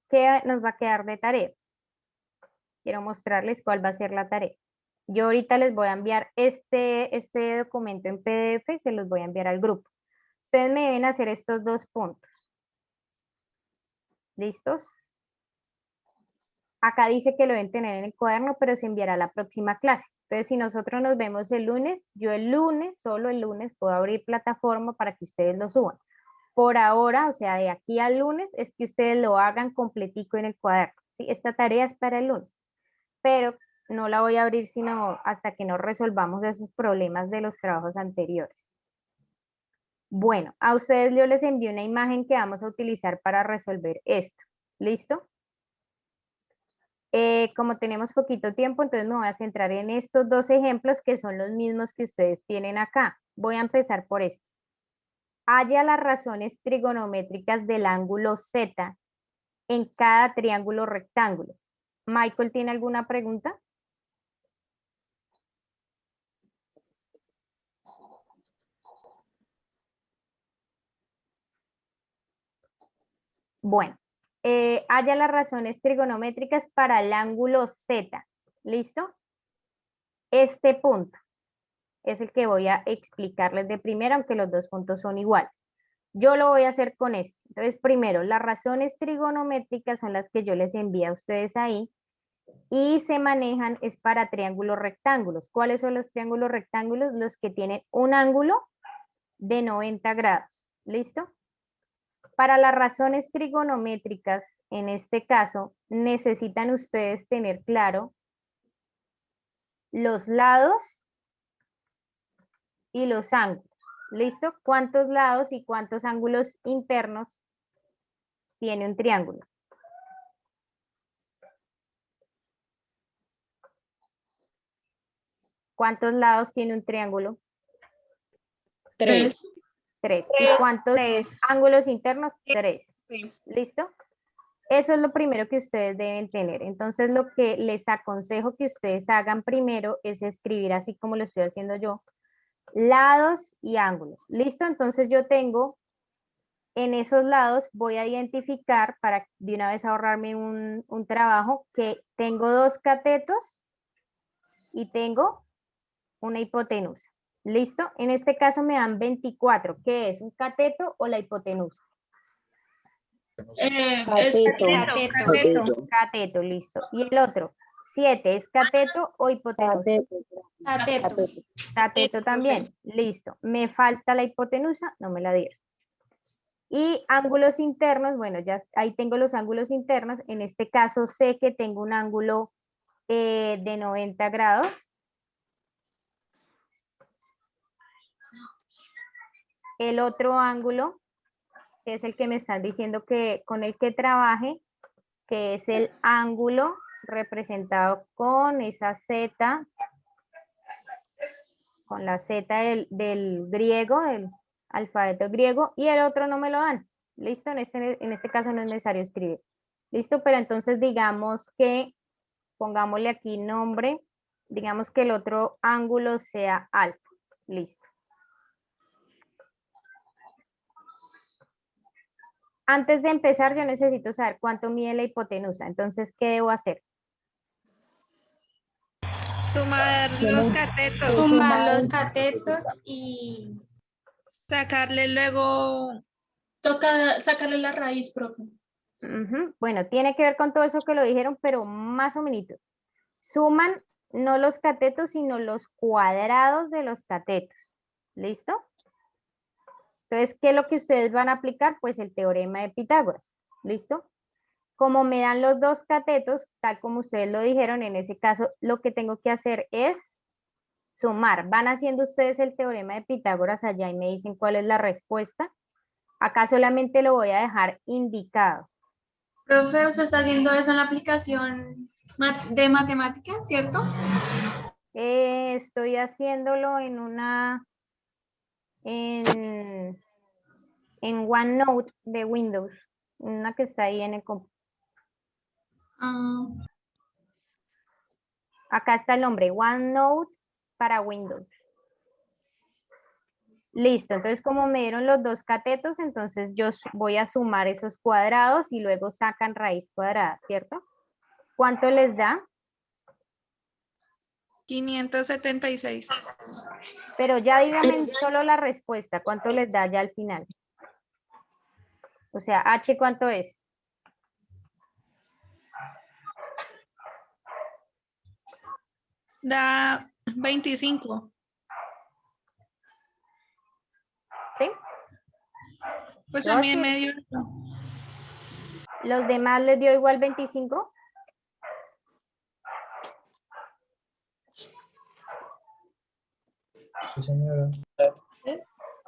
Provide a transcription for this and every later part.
¿qué nos va a quedar de tarea? Quiero mostrarles cuál va a ser la tarea. Yo ahorita les voy a enviar este documento en PDF y se los voy a enviar al grupo. Ustedes me deben hacer estos 2 puntos. ¿Listos? Acá dice que lo deben tener en el cuaderno, pero se enviará a la próxima clase. Entonces, si nosotros nos vemos el lunes, yo el lunes, solo el lunes, puedo abrir plataforma para que ustedes lo suban. Por ahora, o sea, de aquí al lunes, es que ustedes lo hagan completico en el cuaderno. ¿Sí? Esta tarea es para el lunes, pero no la voy a abrir sino hasta que no resolvamos esos problemas de los trabajos anteriores. Bueno, a ustedes yo les envío una imagen que vamos a utilizar para resolver esto. ¿Listo? Como tenemos poquito tiempo, entonces me voy a centrar en estos 2 ejemplos que son los mismos que ustedes tienen acá. Voy a empezar por este. Halla las razones trigonométricas del ángulo Z en cada triángulo rectángulo. Michael, ¿tiene alguna pregunta? Bueno, halla las razones trigonométricas para el ángulo Z. ¿Listo? Este punto es el que voy a explicarles de primero, aunque los 2 puntos son iguales. Yo lo voy a hacer con este. Entonces, primero, las razones trigonométricas son las que yo les envío a ustedes ahí y se manejan es para triángulos rectángulos. ¿Cuáles son los triángulos rectángulos? Los que tienen un ángulo de 90 grados. ¿Listo? Para las razones trigonométricas, en este caso, necesitan ustedes tener claro los lados y los ángulos. ¿Listo? ¿Cuántos lados y cuántos ángulos internos tiene un triángulo? ¿Cuántos lados tiene un triángulo? 3. 3. ¿Y cuántos ángulos internos? 3. ¿Listo? Eso es lo primero que ustedes deben tener. Entonces, lo que les aconsejo que ustedes hagan primero es escribir así como lo estoy haciendo yo, lados y ángulos. ¿Listo? Entonces, yo tengo en esos lados, voy a identificar para de una vez ahorrarme un trabajo, que tengo 2 catetos y tengo una hipotenusa. ¿Listo? En este caso me dan 24. ¿Qué es? ¿Un cateto o la hipotenusa? Es Cateto. Cateto, listo. Y el otro, 7, ¿es cateto o hipotenusa? Cateto. Cateto también, listo. Me falta la hipotenusa, no me la dieron. Y ángulos internos, bueno, ya ahí tengo los ángulos internos. En este caso sé que tengo un ángulo de 90 grados. El otro ángulo, que es el que me están diciendo que con el que trabaje, que es el ángulo representado con esa Z, con la Z del griego, del alfabeto griego, y el otro no me lo dan. ¿Listo? En este caso no es necesario escribir. ¿Listo? Pero entonces digamos que, pongámosle aquí nombre, digamos que el otro ángulo sea alfa. Listo. Antes de empezar, yo necesito saber cuánto mide la hipotenusa. Entonces, ¿qué debo hacer? Sumar los catetos. Sumar los catetos y Sacarle luego. Toca sacarle la raíz, profe. Bueno, tiene que ver con todo eso que lo dijeron, pero más o menos. Suman no los catetos, sino los cuadrados de los catetos. ¿Listo? Entonces, ¿qué es lo que ustedes van a aplicar? Pues el teorema de Pitágoras. ¿Listo? Como me dan los 2 catetos, tal como ustedes lo dijeron, en ese caso lo que tengo que hacer es sumar. Van haciendo ustedes el teorema de Pitágoras allá y me dicen cuál es la respuesta. Acá solamente lo voy a dejar indicado. Profe, usted está haciendo eso en la aplicación de matemáticas, ¿cierto? Estoy haciéndolo en OneNote de Windows, una que está ahí en el computador. Acá está el nombre, OneNote para Windows. Listo, entonces como me dieron los dos catetos, entonces yo voy a sumar esos cuadrados y luego sacan raíz cuadrada, ¿cierto? ¿Cuánto les da? 576. Pero ya díganme solo la respuesta, ¿cuánto les da ya al final? O sea, H, ¿cuánto es? Da 25. ¿Sí? Pues No, a es mí que me dio. ¿los demás les dio igual 25? Sí, señora. ¿Sí?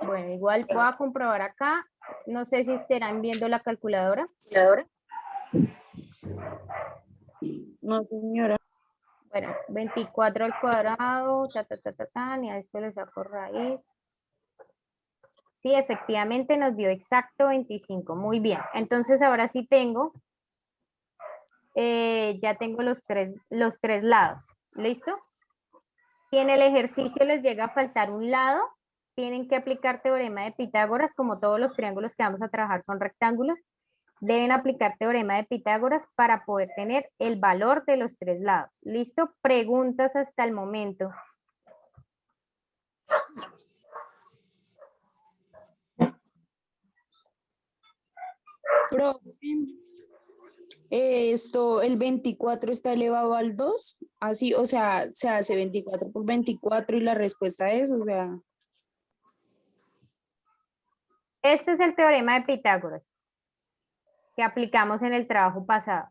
Bueno, igual voy a comprobar acá. No sé si estarán viendo la calculadora. No, señora. Bueno, 24 al cuadrado, y a esto le saco raíz. Sí, efectivamente nos dio exacto 25. Muy bien. Entonces ahora sí tengo, ya tengo los tres lados. ¿Listo? Si en el ejercicio les llega a faltar un lado, tienen que aplicar teorema de Pitágoras, como todos los triángulos que vamos a trabajar son rectángulos. Deben aplicar teorema de Pitágoras para poder tener el valor de los tres lados. ¿Listo? Preguntas hasta el momento. Profe, esto, el 24 está elevado al 2, así, o sea, se hace 24 por 24 y la respuesta es, o sea, Este es el teorema de Pitágoras que aplicamos en el trabajo pasado.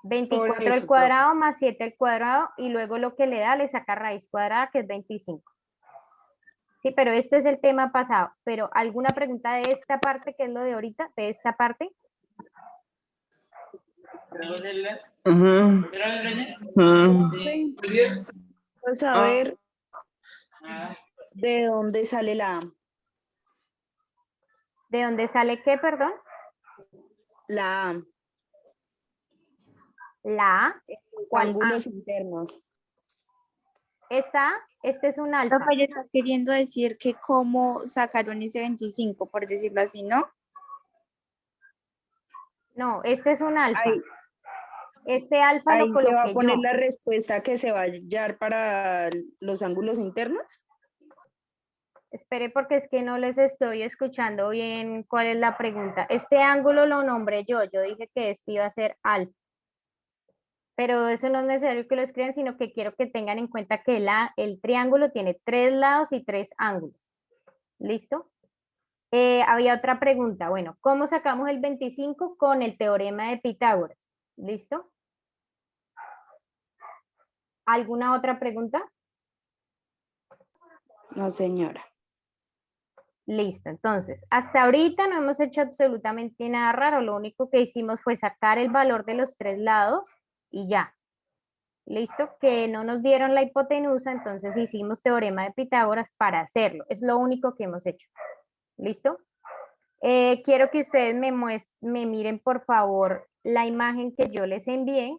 24 al eso, cuadrado más 7 al cuadrado y luego lo que le da le saca raíz cuadrada que es 25. Sí, pero este es el tema pasado. Pero ¿alguna pregunta de esta parte, que es lo de ahorita, de esta parte? pues saber de dónde sale ¿De dónde sale qué, perdón? la A, La A. ¿Cuál A? ángulos internos. Este es un alfa. Profe, ella está queriendo decir que cómo sacaron ese 25, por decirlo así, ¿no? No, este es un alfa. Ahí, Este alfa ahí lo se va a coloqué poner yo. la respuesta que se va a hallar para los ángulos internos. Espere porque es que no les estoy escuchando bien cuál es la pregunta. Este ángulo lo nombré yo. Yo dije que este iba a ser alfa. Pero eso no es necesario que lo escriban, sino que quiero que tengan en cuenta que el triángulo tiene 3 lados y 3 ángulos. ¿Listo? Había otra pregunta. Bueno, ¿cómo sacamos el 25? Con el teorema de Pitágoras. ¿Listo? ¿Alguna otra pregunta? No, señora. Listo, entonces, hasta ahorita no hemos hecho absolutamente nada raro, lo único que hicimos fue sacar el valor de los tres lados y ya. Listo, que no nos dieron la hipotenusa, entonces hicimos teorema de Pitágoras para hacerlo, es lo único que hemos hecho. ¿Listo? Quiero que ustedes me miren por favor la imagen que yo les envié.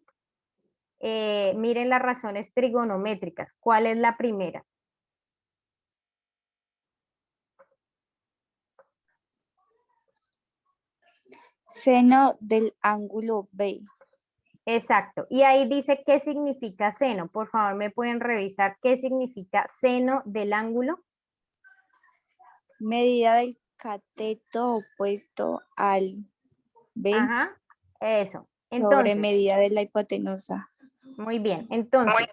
Miren las razones trigonométricas. ¿Cuál es la primera? Seno del ángulo B. Exacto. Y ahí dice qué significa seno. Por favor, me pueden revisar qué significa seno del ángulo. Medida del cateto opuesto al B Ajá, eso. sobre Entonces, medida de la hipotenusa. muy bien. Entonces,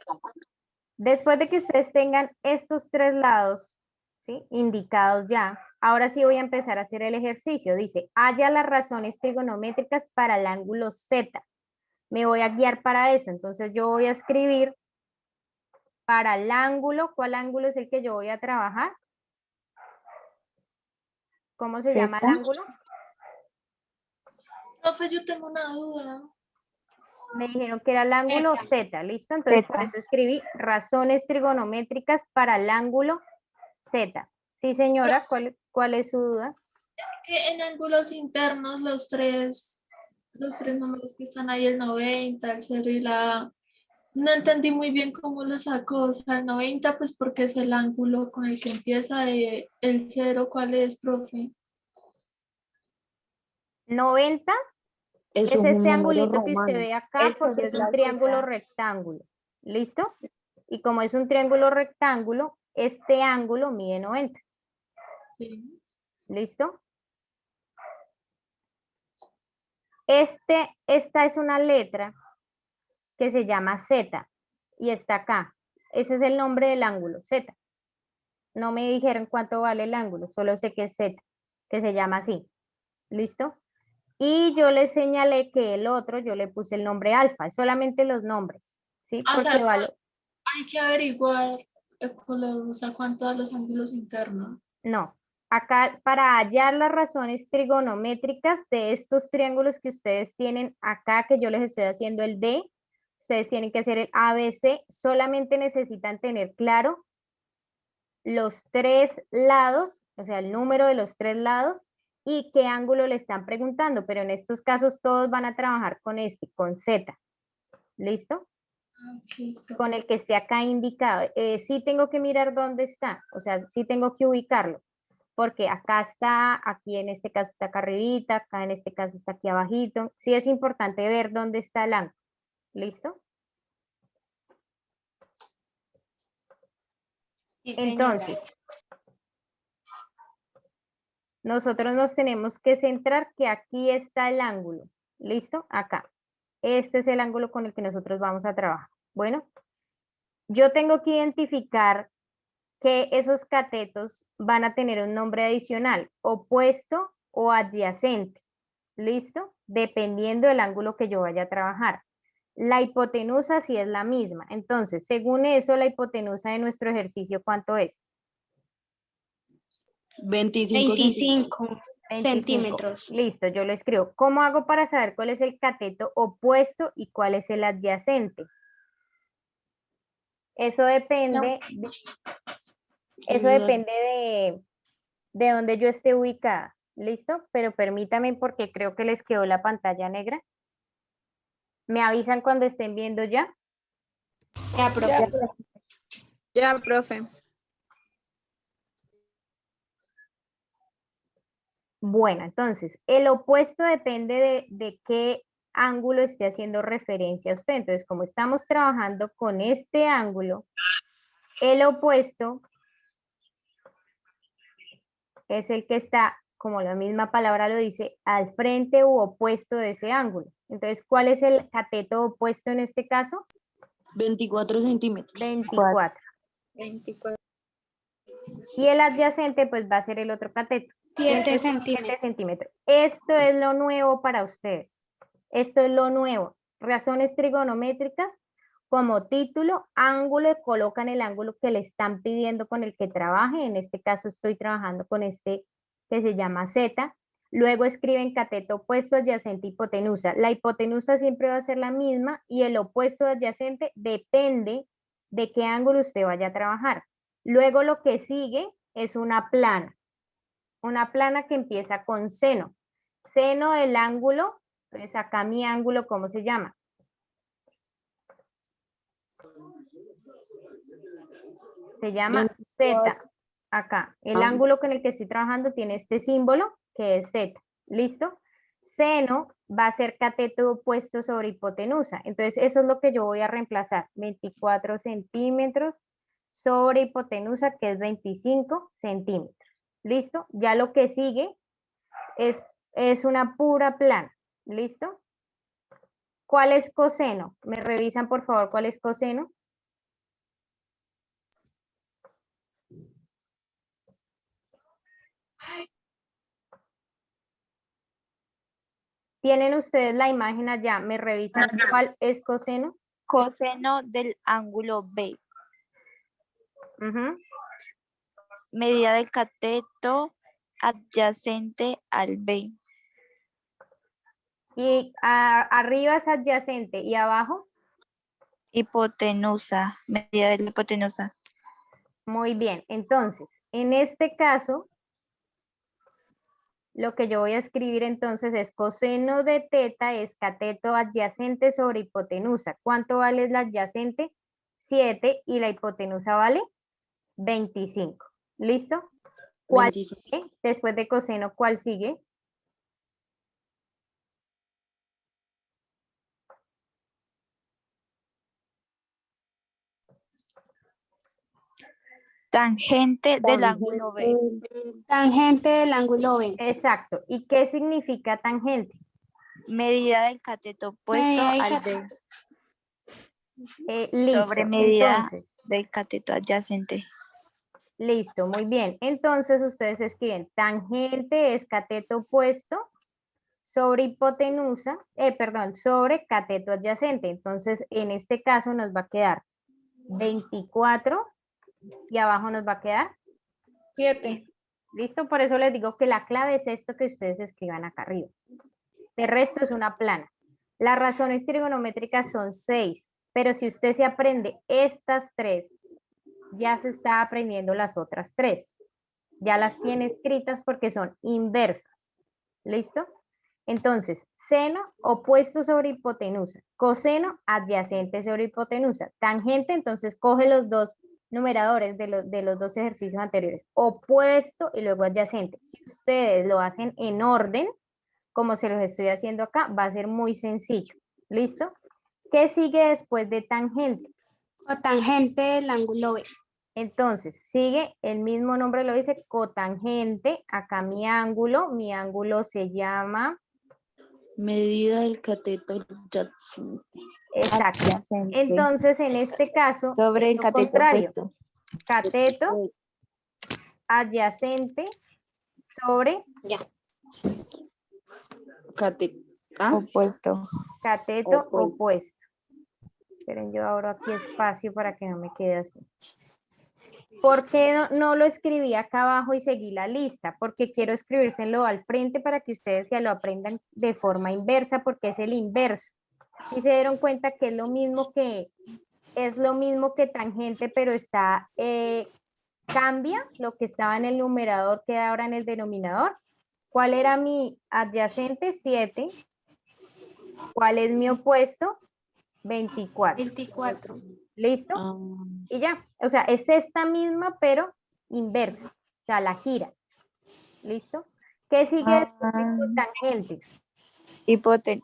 después de que ustedes tengan estos tres lados, ¿sí? Indicados ya, ahora sí voy a empezar a hacer el ejercicio. Dice, halla las razones trigonométricas para el ángulo Z. Me voy a guiar para eso. Entonces, yo voy a escribir para el ángulo. ¿Cuál ángulo es el que yo voy a trabajar? ¿Cómo se llama el Z. ángulo? Profe, yo tengo una duda. Me dijeron que era el ángulo Z, ¿listo? Entonces, por Z. eso escribí razones trigonométricas para el ángulo Z. Sí, señora, ¿cuál es su duda? Que en ángulos internos los tres números que están ahí, el 90, el 0 y la A, No entendí muy bien cómo lo sacó. O sea, el 90, pues porque es el ángulo con el que empieza el cero. ¿Cuál es, profe? 90 Eso es es un este número angulito que usted romano. ve acá porque es un triángulo rectángulo. ¿Listo? Y como es un triángulo rectángulo, este ángulo mide 90. Sí. ¿Listo? Esta es una letra que se llama Z y está acá. Ese es el nombre del ángulo, Z. No me dijeron cuánto vale el ángulo, solo sé que es Z, que se llama así. ¿Listo? Y yo le señalé que el otro, yo le puse el nombre alfa, es solamente los nombres, ¿sí? O sea, Porque vale, hay que averiguar o sea, cuánto a los ángulos internos. no. Acá, para hallar las razones trigonométricas de estos triángulos que ustedes tienen acá, que yo les estoy haciendo el D, ustedes tienen que hacer el ABC, solamente necesitan tener claro los tres lados, o sea, el número de los tres lados y qué ángulo le están preguntando, pero en estos casos todos van a trabajar con este, con Z. ¿Listo? Ok, Con el que esté acá indicado. Sí tengo que mirar dónde está, o sea, sí tengo que ubicarlo, porque acá está, aquí en este caso está acá arribita, acá en este caso está aquí abajito. Sí es importante ver dónde está el ángulo. ¿Listo? Sí, señora. Entonces, nosotros nos tenemos que centrar que aquí está el ángulo. ¿Listo? Acá. Este es el ángulo con el que nosotros vamos a trabajar. Bueno, yo tengo que identificar que esos catetos van a tener un nombre adicional, opuesto o adyacente. ¿Listo? Dependiendo del ángulo que yo vaya a trabajar. La hipotenusa sí es la misma. Entonces, según eso, la hipotenusa de nuestro ejercicio, ¿cuánto es? 25 centímetros. 25 25. centímetros. Listo, yo lo escribo. ¿Cómo hago para saber cuál es el cateto opuesto y cuál es el adyacente? Eso depende, eso depende de donde yo esté ubicada. ¿Listo? Pero permítame porque creo que les quedó la pantalla negra. ¿Me avisan cuando estén viendo ya? Ya, profe. Ya, profe. Bueno, entonces, el opuesto depende de qué ángulo esté haciendo referencia a usted. Entonces, como estamos trabajando con este ángulo, el opuesto es el que está, como la misma palabra lo dice, al frente u opuesto de ese ángulo. Entonces, ¿cuál es el cateto opuesto en este caso? 24 centímetros. 24. 24. Y el adyacente, pues va a ser el otro cateto. 7 7 centímetros. centímetros. Esto es lo nuevo para ustedes. Esto es lo nuevo. Razones trigonométricas, como título, ángulo, colocan el ángulo que le están pidiendo con el que trabaje. En este caso estoy trabajando con este que se llama Z. Luego escriben cateto opuesto, adyacente, hipotenusa. La hipotenusa siempre va a ser la misma y el opuesto adyacente depende de qué ángulo usted vaya a trabajar. Luego lo que sigue es una plana que empieza con seno. Seno del ángulo, entonces acá mi ángulo, ¿cómo se llama? Se llama 24. Z. Acá, el Ah. ángulo con el que estoy trabajando tiene este símbolo que es Z. ¿Listo? Seno va a ser cateto opuesto sobre hipotenusa. Entonces, eso es lo que yo voy a reemplazar. 24 centímetros sobre hipotenusa, que es 25 centímetros. ¿Listo? Ya lo que sigue es una pura plana. ¿Listo? ¿Cuál es coseno? ¿Me revisan, por favor, cuál es coseno? ¿Tienen ustedes la imagen allá? ¿Me revisan cuál es coseno? Coseno del ángulo B. Ujú. Medida del cateto adyacente al B. Y arriba es adyacente y abajo, Hipotenusa. Medida de la hipotenusa. muy bien. Entonces, en este caso, lo que yo voy a escribir entonces es coseno de teta es cateto adyacente sobre hipotenusa. ¿Cuánto vale la adyacente? 7 y la hipotenusa vale 25. ¿Listo? ¿Cuál 25. sigue? Después de coseno, ¿cuál sigue? Tangente del ángulo B. Tangente del ángulo B. Exacto. ¿Y qué significa tangente? Medida del cateto opuesto Medida del al cateto. B Listo. sobre medida Entonces, del cateto adyacente. listo, muy bien. Entonces ustedes escriben tangente es cateto opuesto sobre hipotenusa, sobre cateto adyacente. Entonces, en este caso nos va a quedar 24 y abajo nos va a quedar 7. ¿listo? Por eso les digo que la clave es esto que ustedes escriban acá arriba. El resto es una plana. Las razones trigonométricas son 6, pero si usted se aprende estas 3, ya se está aprendiendo las otras 3. Ya las tiene escritas porque son inversas. ¿Listo? Entonces, seno opuesto sobre hipotenusa, coseno adyacente sobre hipotenusa, tangente, entonces coge los dos numeradores de los dos ejercicios anteriores, opuesto y luego adyacente. Si ustedes lo hacen en orden, como se los estoy haciendo acá, va a ser muy sencillo. ¿Listo? ¿Qué sigue después de tangente? Cotangente del ángulo B. Entonces, sigue, el mismo nombre lo dice, cotangente. Acá mi ángulo se llama, Medida del cateto adyacente. exacto. Adyacente. Entonces, en este caso, Sobre es el lo cateto contrario. opuesto. Cateto adyacente sobre Cateto. Opuesto. cateto Opuesto. opuesto. Esperen, yo abro aquí espacio para que no me quede así. ¿Por qué no lo escribí acá abajo y seguí la lista? Porque quiero escribírselo al frente para que ustedes ya lo aprendan de forma inversa, porque es el inverso. Si se dieron cuenta que es lo mismo que tangente, pero está, cambia lo que estaba en el numerador, queda ahora en el denominador. ¿Cuál era mi adyacente? 7. ¿Cuál es mi opuesto? 24. 24. ¿Listo? Ah, Y ya, o sea, es esta misma, pero inversa, o sea, la gira. ¿Listo? ¿Qué sigue después de cotangente?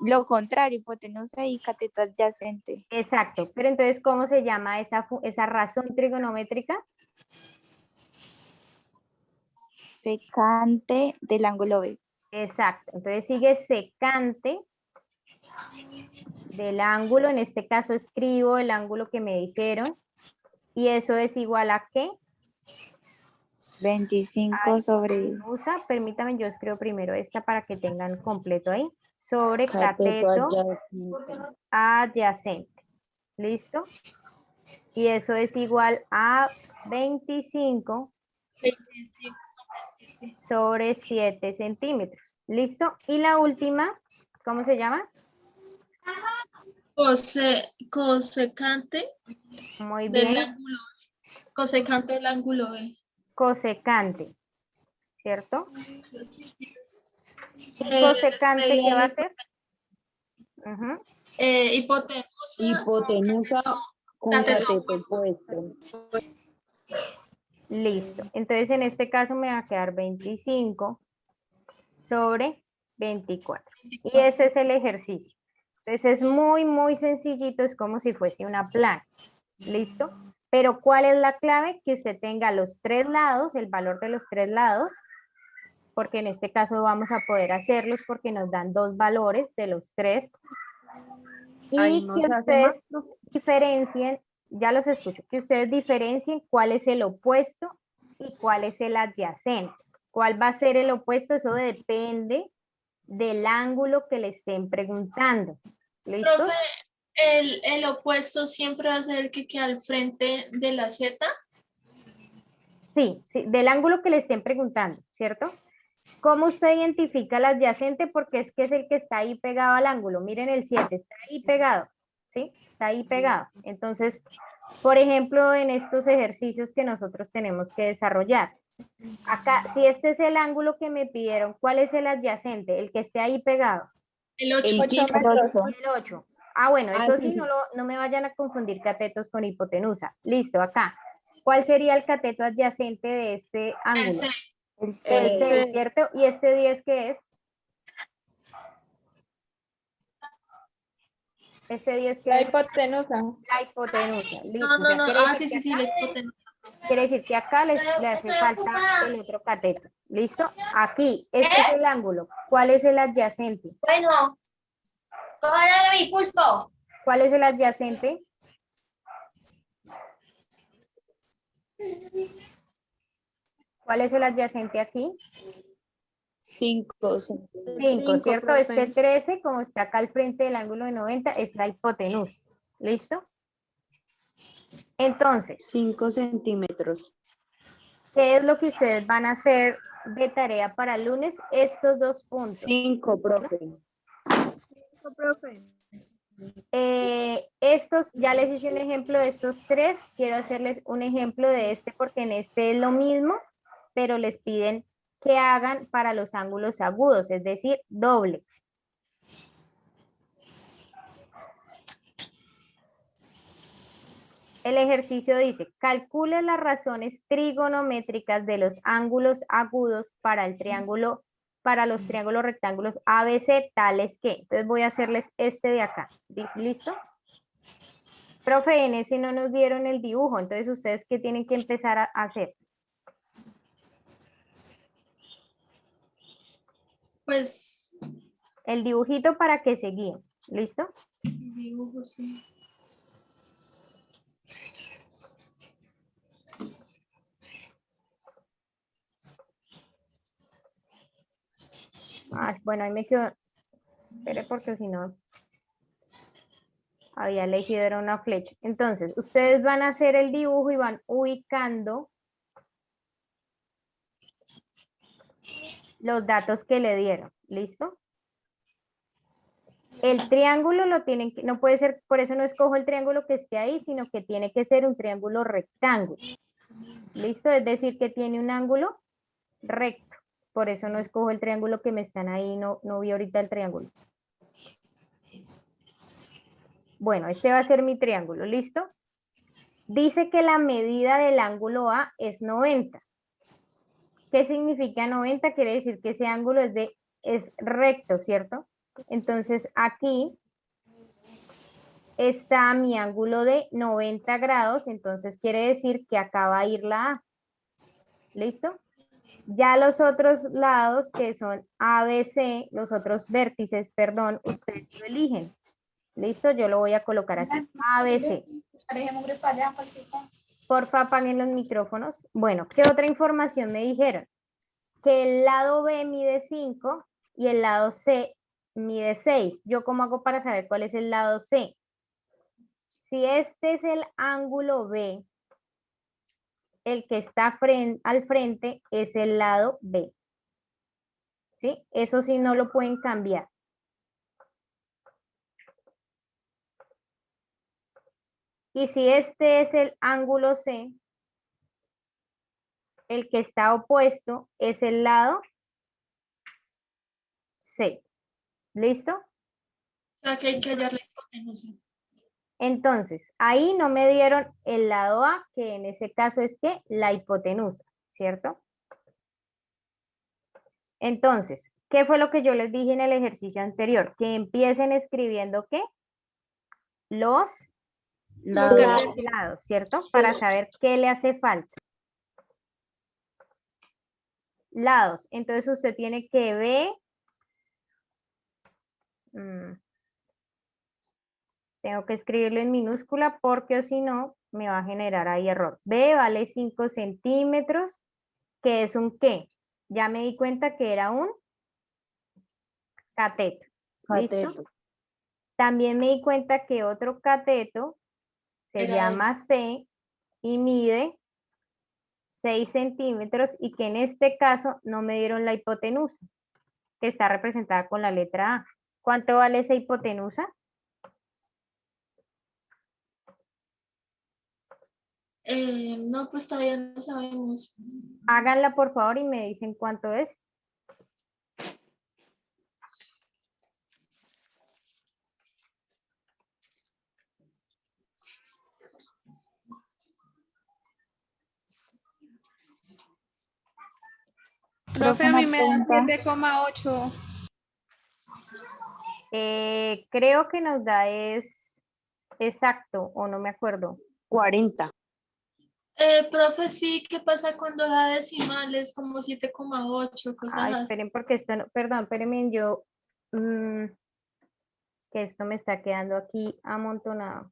Lo contrario, hipotenusa y cateto adyacente. Exacto, pero entonces, ¿cómo se llama esa razón trigonométrica? Secante del ángulo B. Exacto, entonces sigue secante del ángulo, en este caso escribo el ángulo que me dijeron, y eso es igual a ¿qué? 25 sobre Permítame, yo escribo primero esta para que tengan completo ahí, sobre cateto cateto adyacente. adyacente. ¿Listo? Y eso es igual a 25 sobre 7 centímetros. ¿Listo? Y la última, ¿cómo se llama? Cosecante Muy del bien, ángulo. Cosecante del ángulo B. cosecante, ¿cierto? ¿Y Es cosecante medida qué va a de ser? Ujú. hipotenusa. Hipotenusa con Cateto cateto opuesto. opuesto. Listo. Entonces, en este caso me va a quedar 25 sobre 24. Y ese es el ejercicio. Entonces, es muy, muy sencillito. Es como si fuese una plana. ¿Listo? Pero, ¿cuál es la clave? Que usted tenga los 3 lados, el valor de los 3 lados, porque en este caso vamos a poder hacerlos porque nos dan 2 valores de los 3. Ahí Y nos que hace más. ustedes diferencien, ya los escucho, que ustedes diferencien cuál es el opuesto y cuál es el adyacente. ¿Cuál va a ser el opuesto? Eso depende del ángulo que le estén preguntando. ¿Listo? Profe, el opuesto siempre va a ser el que queda al frente de la Z. Sí, sí, del ángulo que le estén preguntando, ¿cierto? ¿Cómo usted identifica el adyacente? Porque es que es el que está ahí pegado al ángulo. Miren el 7, está ahí pegado, ¿sí? Está ahí pegado. Entonces, por ejemplo, en estos ejercicios que nosotros tenemos que desarrollar, Acá, si este es el ángulo que me pidieron, ¿cuál es el adyacente? El que esté ahí pegado. El 8. El 8 15. metros. El 8. Ah, bueno, Ah, eso sí. sí, no me vayan a confundir catetos con hipotenusa. Listo, acá. ¿Cuál sería el cateto adyacente de este El ángulo? 6. El seis. 6, ¿cierto? ¿Y este 10 qué es? ¿Este 10 qué La es? hipotenusa. La hipotenusa. Listo. No, O sea, quiere Ah, decir sí, que sí, sí, acá, la hipotenusa. quiere decir que acá le hace falta el otro cateto. ¿Listo? Aquí, este es el ángulo. ¿Cuál es el adyacente? Bueno, cógelo de mi pulpo. ¿Cuál es el adyacente? ¿Cuál es el adyacente aquí? 5. 5, Cinco, ¿cierto? profe. Este 13, como está acá al frente del ángulo de 90, es la hipotenusa. ¿Listo? Entonces, 5 centímetros. ¿qué es lo que ustedes van a hacer de tarea para el lunes? Estos dos puntos. 5, profe. Cinco, profe. Estos, ya les hice un ejemplo de estos tres. Quiero hacerles un ejemplo de este porque en este es lo mismo, pero les piden que hagan para los ángulos agudos, es decir, doble. El ejercicio dice, calcule las razones trigonométricas de los ángulos agudos para el triángulo, para los triángulos rectángulos ABC, tales que. Entonces voy a hacerles este de acá. ¿Listo? Profe, en ese no nos dieron el dibujo, entonces ustedes qué tienen que empezar a hacer. Pues, El dibujito para que se guíen. ¿Listo? el dibujo, sí. Ah, bueno, ahí me quedo. Espere porque si no había elegido era una flecha. Entonces, ustedes van a hacer el dibujo y van ubicando los datos que le dieron. ¿Listo? El triángulo lo tienen que, no puede ser, por eso no escojo el triángulo que esté ahí, sino que tiene que ser un triángulo rectángulo. ¿Listo? Es decir, que tiene un ángulo recto. Por eso no escojo el triángulo que me están ahí, no vi ahorita el triángulo. Bueno, este va a ser mi triángulo, ¿listo? Dice que la medida del ángulo A es 90. ¿Qué significa 90? Quiere decir que ese ángulo es recto, ¿cierto? Entonces aquí está mi ángulo de 90 grados, entonces quiere decir que acá va a ir la A. ¿Listo? Ya los otros lados que son ABC, los otros vértices, perdón, ustedes lo eligen. ¿Listo? Yo lo voy a colocar así. ABC. Porfa, apaguen los micrófonos. Bueno, ¿qué otra información me dijeron? Que el lado B mide 5 y el lado C mide 6. ¿Yo cómo hago para saber cuál es el lado C? Si este es el ángulo B, el que está al frente es el lado B. ¿Sí? Eso sí no lo pueden cambiar. Y si este es el ángulo C, el que está opuesto es el lado C. ¿Listo? O sea, que hay que hallar la hipotenusa. Entonces, ahí no me dieron el lado A, que en ese caso es que la hipotenusa, ¿cierto? Entonces, ¿qué fue lo que yo les dije en el ejercicio anterior? Que empiecen escribiendo ¿qué? Los lados, ¿cierto? Para saber qué le hace falta. Lados. Entonces usted tiene que ver. Tengo que escribirlo en minúscula porque o si no me va a generar ahí error. B vale 5 centímetros, que es un ¿qué? Ya me di cuenta que era un cateto. ¿Listo? Cateto. También me di cuenta que otro cateto se Era llama C y mide 6 centímetros y que en este caso no me dieron la hipotenusa, que está representada con la letra A. ¿Cuánto vale esa hipotenusa? No, pues todavía no sabemos. Háganla por favor y me dicen cuánto es. Profe, a una mí me da pregunta. 7,8. Creo que nos da es exacto o no me acuerdo. 40. Profe, sí, ¿qué pasa cuando da decimales como 7,8, cosas Ay, así? esperen porque esto no, perdón, espérenme, yo que esto me está quedando aquí amontonado.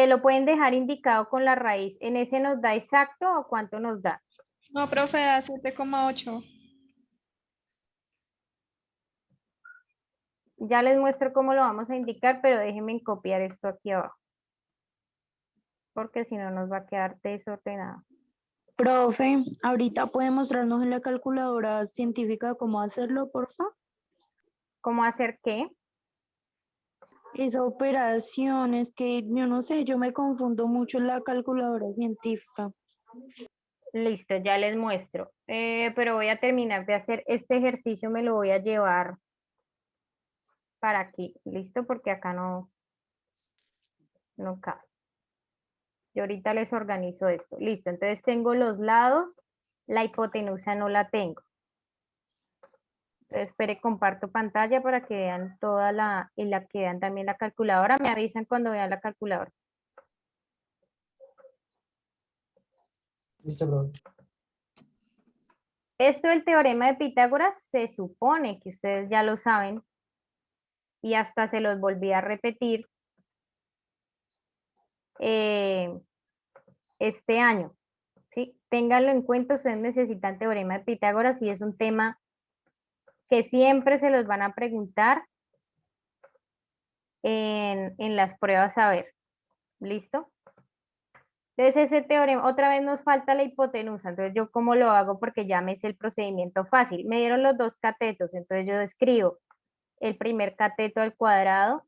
Lo pueden dejar indicado con la raíz. ¿En ese nos da exacto o cuánto nos da? No, profe, da 7,8. Ya les muestro cómo lo vamos a indicar, pero déjenme copiar esto aquí abajo. Porque si no nos va a quedar desordenado. Profe, ahorita puede mostrarnos en la calculadora científica cómo hacerlo, porfa. ¿Cómo hacer qué? Esa operación es que yo no sé, yo me confundo mucho en la calculadora científica. Listo, ya les muestro. Pero voy a terminar de hacer este ejercicio, me lo voy a llevar para aquí. ¿Listo? Porque acá no cabe. Yo ahorita les organizo esto. Listo, entonces tengo los lados, la hipotenusa no la tengo. Entonces, espere, comparto pantalla para que vean toda y la que vean también la calculadora. Me avisan cuando vean la calculadora. Listo, bro. Esto del teorema de Pitágoras se supone que ustedes ya lo saben y hasta se los volví a repetir este año. ¿Sí? Ténganlo en cuenta, ustedes necesitan teorema de Pitágoras y es un tema que siempre se los van a preguntar en las pruebas a ver. ¿Listo? Entonces ese teorema, otra vez nos falta la hipotenusa, entonces yo cómo lo hago porque ya me sé el procedimiento fácil. Me dieron los dos catetos, entonces yo escribo el primer cateto al cuadrado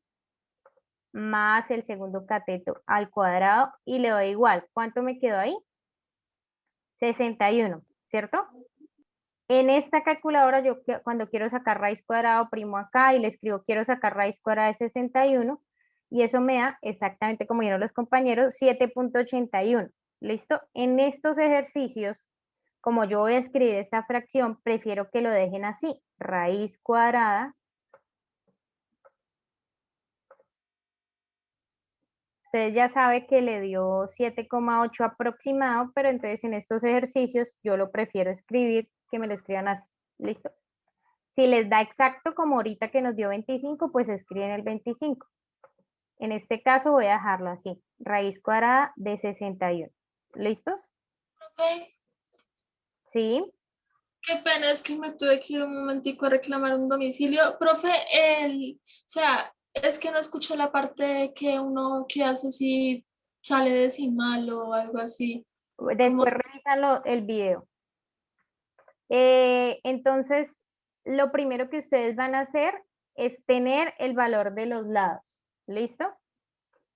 más el segundo cateto al cuadrado y le doy igual. ¿Cuánto me quedó ahí? 61, ¿cierto? En esta calculadora yo cuando quiero sacar raíz cuadrada oprimo acá y le escribo quiero sacar raíz cuadrada de 61 y eso me da exactamente como vieron los compañeros 7,81. ¿Listo? En estos ejercicios, como yo voy a escribir esta fracción, prefiero que lo dejen así, raíz cuadrada. Ustedes ya saben que le dio 7,8 aproximado, pero entonces en estos ejercicios yo lo prefiero escribir, que me lo escriban así. ¿Listo? Si les da exacto como ahorita que nos dio 25, pues escriben el 25. En este caso voy a dejarlo así, raíz cuadrada de 61. ¿Listos? Profe, ¿Sí? qué pena, es que me tuve que ir un momentico a reclamar un domicilio. Profe, o sea, es que no escucho la parte de que uno que hace si sale decimal o algo así. Como Después revisan el video. Entonces, lo primero que ustedes van a hacer es tener el valor de los lados. ¿Listo?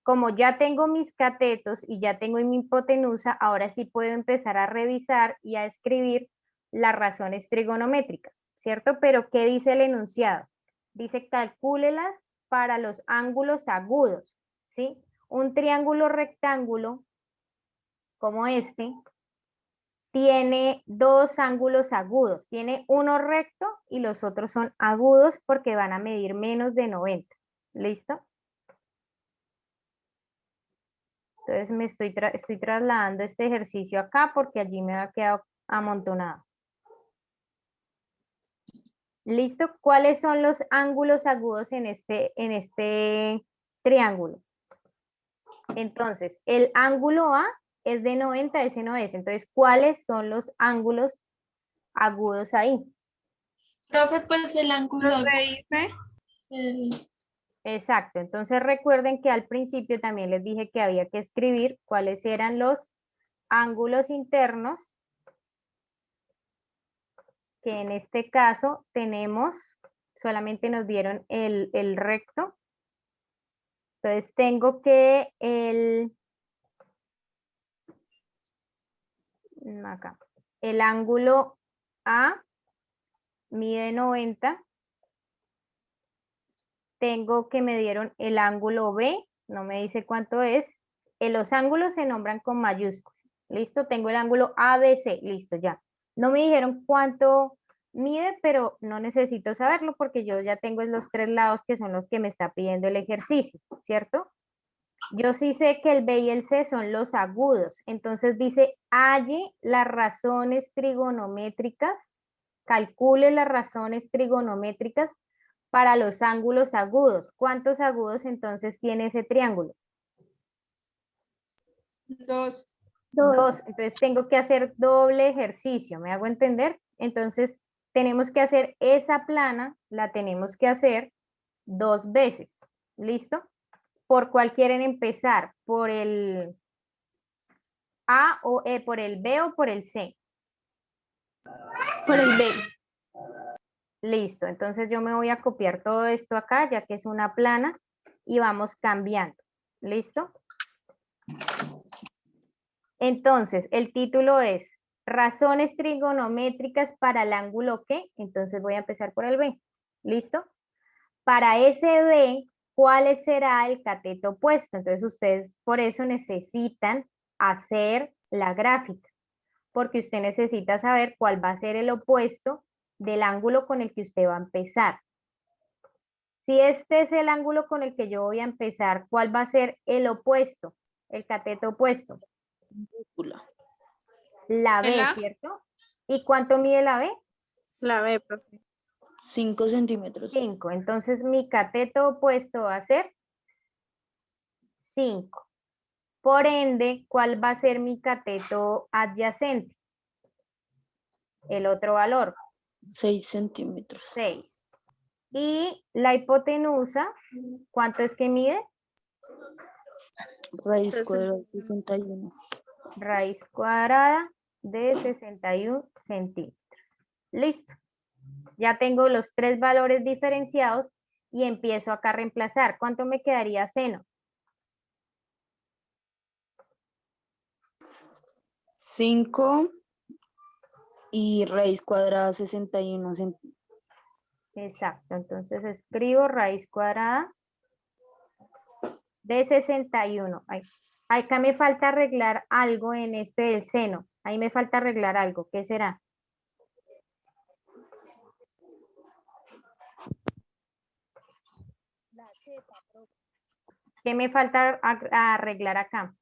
Como ya tengo mis catetos y ya tengo mi hipotenusa, ahora sí puedo empezar a revisar y a escribir las razones trigonométricas, ¿cierto? Pero ¿qué dice el enunciado? Dice calcúlelas para los ángulos agudos, ¿sí? Un triángulo rectángulo como este tiene dos ángulos agudos, tiene uno recto y los otros son agudos porque van a medir menos de 90. ¿Listo? Entonces estoy trasladando este ejercicio acá porque allí me ha quedado amontonado. ¿Listo? ¿Cuáles son los ángulos agudos en este triángulo? Entonces, el ángulo A es de 90, ese no es. Entonces, ¿cuáles son los ángulos agudos ahí? profe, pues el ángulo Los de IFE. el- Exacto. Entonces, recuerden que al principio también les dije que había que escribir cuáles eran los ángulos internos que en este caso tenemos, solamente nos dieron el recto. Entonces tengo que acá, el ángulo A mide 90. Tengo que me dieron el ángulo B, no me dice cuánto es. Los ángulos se nombran con mayúsculas. Listo, tengo el ángulo ABC, listo, ya. No me dijeron cuánto mide, pero no necesito saberlo porque yo ya tengo los 3 lados que son los que me está pidiendo el ejercicio, ¿cierto? Yo sí sé que el B y el C son los agudos, entonces dice, halle las razones trigonométricas, calcule las razones trigonométricas para los ángulos agudos. ¿Cuántos agudos entonces tiene ese triángulo? 2. 2. Entonces tengo que hacer doble ejercicio, ¿me hago entender? Entonces tenemos que hacer esa plana, la tenemos que hacer 2 veces. ¿Listo? ¿Por cuál quieren empezar? ¿Por el A o por el B o por el C? Por el B. Listo, entonces yo me voy a copiar todo esto acá, ya que es una plana, y vamos cambiando. ¿Listo? Entonces, el título es razones trigonométricas para el ángulo ¿qué? Entonces voy a empezar por el B. ¿Listo? Para ese B, ¿cuál será el cateto opuesto? Entonces ustedes por eso necesitan hacer la gráfica, porque usted necesita saber cuál va a ser el opuesto del ángulo con el que usted va a empezar. Si este es el ángulo con el que yo voy a empezar, ¿cuál va a ser el opuesto? El cateto opuesto. La B, ¿El A? ¿cierto? ¿Y cuánto mide la B? La B, profe. 5 centímetros. 5. Entonces mi cateto opuesto va a ser 5. Por ende, ¿cuál va a ser mi cateto adyacente? El otro valor, 6 centímetros. 6. Y la hipotenusa, ¿cuánto es que mide? Raíz cuadrada de 61. Raíz cuadrada de 61 centímetros. Listo. Ya tengo los 3 valores diferenciados y empiezo acá a reemplazar. ¿Cuánto me quedaría seno? 5 y raíz cuadrada 61 centímetros. Exacto. Entonces escribo raíz cuadrada de 61. Ay, acá me falta arreglar algo en este del seno. Ahí me falta arreglar algo. ¿Qué será? ¿Qué me falta arreglar acá?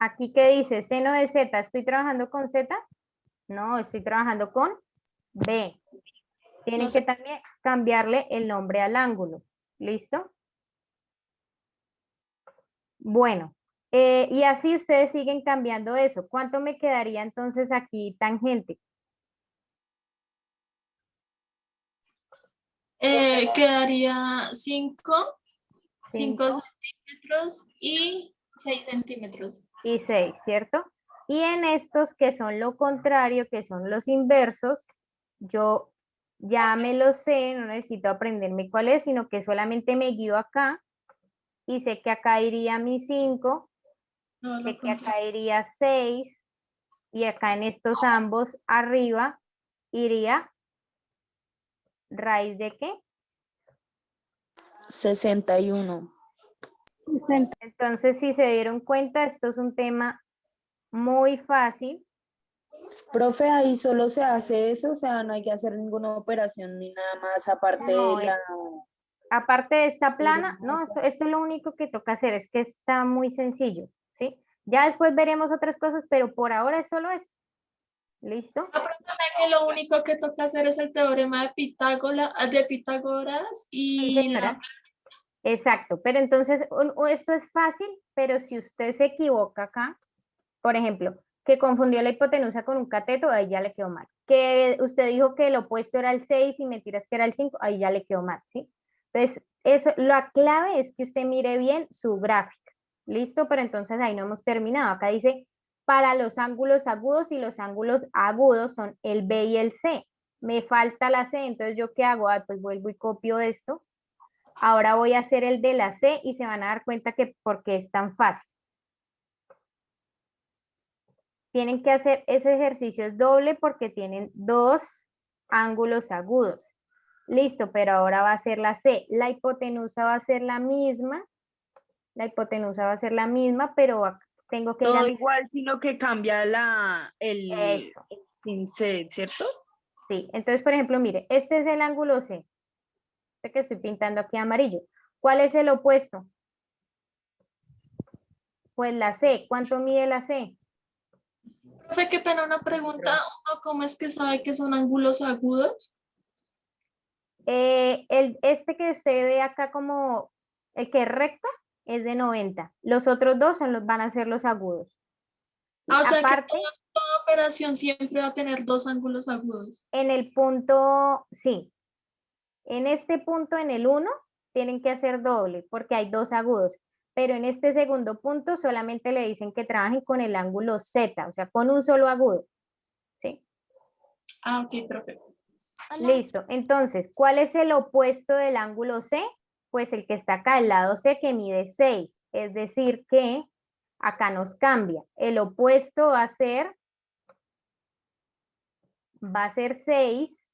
Aquí, ¿qué dice? Seno de Z. ¿Estoy trabajando con Z? No, estoy trabajando con B. Tienen No que sé. también cambiarle el nombre al ángulo. ¿Listo? Bueno, y así ustedes siguen cambiando eso. ¿Cuánto me quedaría entonces aquí tangente? Quedaría 5 5 centímetros y 6 centímetros. y 6, ¿cierto? Y en estos que son lo contrario, que son los inversos, yo ya me lo sé, no necesito aprenderme cuál es, sino que solamente me guío acá y sé que acá iría mi 5, No, sé lo que acá contrario. iría 6 y acá en estos ambos arriba iría raíz de ¿qué? 61. Entonces, si se dieron cuenta, esto es un tema muy fácil. Profe, ahí solo se hace eso, o sea, no hay que hacer ninguna operación ni nada más aparte No, de la... aparte de esta plana, la no, otra. esto es lo único que toca hacer, es que está muy sencillo, ¿sí? Ya después veremos otras cosas, pero por ahora es solo esto. ¿Listo? O sea que lo único que toca hacer es el teorema de Pitágoras Sí, y señora. Exacto, pero entonces esto es fácil, pero si usted se equivoca acá, por ejemplo, que confundió la hipotenusa con un cateto, ahí ya le quedó mal. Que usted dijo que el opuesto era el 6 y mentiras que era el 5, ahí ya le quedó mal, ¿sí? Entonces, eso, la clave es que usted mire bien su gráfica, ¿Listo? Pero entonces ahí no hemos terminado. Acá dice, para los ángulos agudos, y los ángulos agudos son el B y el C. Me falta la C, entonces ¿yo qué hago? Ah, pues vuelvo y copio esto. Ahora voy a hacer el de la C y se van a dar cuenta que por qué es tan fácil. Tienen que hacer ese ejercicio es doble porque tienen dos ángulos agudos. Listo, pero ahora va a ser la C. La hipotenusa va a ser la misma. La hipotenusa va a ser la misma, pero tengo que ir a Todo mi... igual, sino que cambia Eso, sin C, ¿cierto? sí. Entonces, por ejemplo, mire, este es el ángulo C. Este que estoy pintando aquí amarillo. ¿Cuál es el opuesto? Pues la C. ¿Cuánto mide la C? Profe, qué pena una pregunta. ¿Uno cómo es que sabe que son ángulos agudos? Este que usted ve acá como el que es recto es de 90. Los otros dos van a ser los agudos. Y O sea que aparte, toda operación siempre va a tener dos ángulos agudos. en el punto, sí, en este punto, en el 1, tienen que hacer doble porque hay dos agudos. Pero en este segundo punto solamente le dicen que trabajen con el ángulo Z, o sea, con un solo agudo. ¿Sí? Ah, ok, profe. Listo. Entonces, ¿cuál es el opuesto del ángulo C? Pues el que está acá, el lado C, que mide 6. Es decir que acá nos cambia. El opuesto va a ser 6.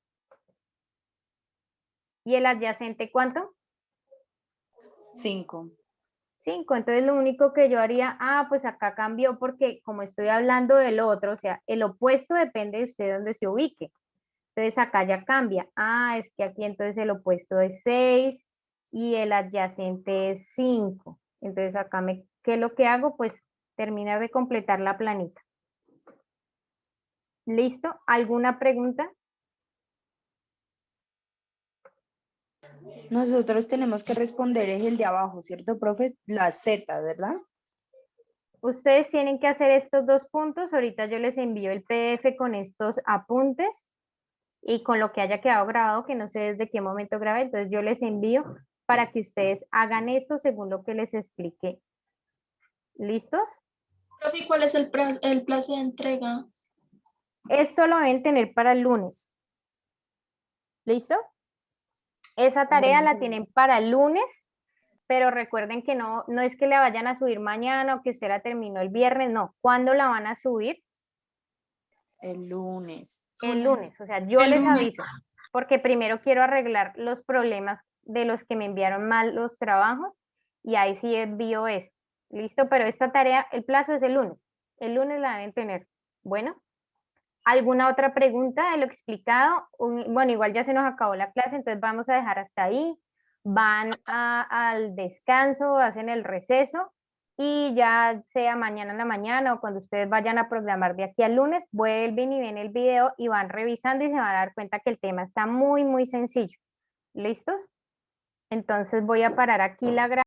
¿Y el adyacente cuánto? 5. 5. Entonces lo único que yo haría, pues acá cambió porque como estoy hablando del otro, o sea, el opuesto depende de usted donde se ubique. Entonces acá ya cambia. Es que aquí entonces el opuesto es 6 y el adyacente es 5. Entonces acá ¿qué es lo que hago? Pues terminar de completar la planita. ¿Listo? ¿Alguna pregunta? Nosotros tenemos que responder es el de abajo, ¿cierto, profe? La Z, ¿verdad? Ustedes tienen que hacer estos dos puntos. Ahorita yo les envío el PDF con estos apuntes y con lo que haya quedado grabado, que no sé desde qué momento grabé, entonces yo les envío para que ustedes hagan esto según lo que les expliqué. ¿Listos? Profe, ¿y cuál es el plazo de entrega? Esto lo deben tener para el lunes. ¿Listo? Esa tarea Bueno, la tienen para el lunes, pero recuerden que no es que la vayan a subir mañana o que usted la terminó el viernes, no. ¿Cuándo la van a subir? el lunes. El lunes, o sea, yo El les lunes. aviso, porque primero quiero arreglar los problemas de los que me enviaron mal los trabajos y ahí sí envío esto. ¿Listo? Pero esta tarea, el plazo es el lunes. El lunes la deben tener. Bueno, ¿alguna otra pregunta de lo explicado? Bueno, igual ya se nos acabó la clase, entonces vamos a dejar hasta ahí. Van al descanso, hacen el receso y ya sea mañana en la mañana o cuando ustedes vayan a programar de aquí al lunes, vuelven y ven el video y van revisando y se van a dar cuenta que el tema está muy, muy sencillo. ¿Listos? Entonces voy a parar aquí la grabación.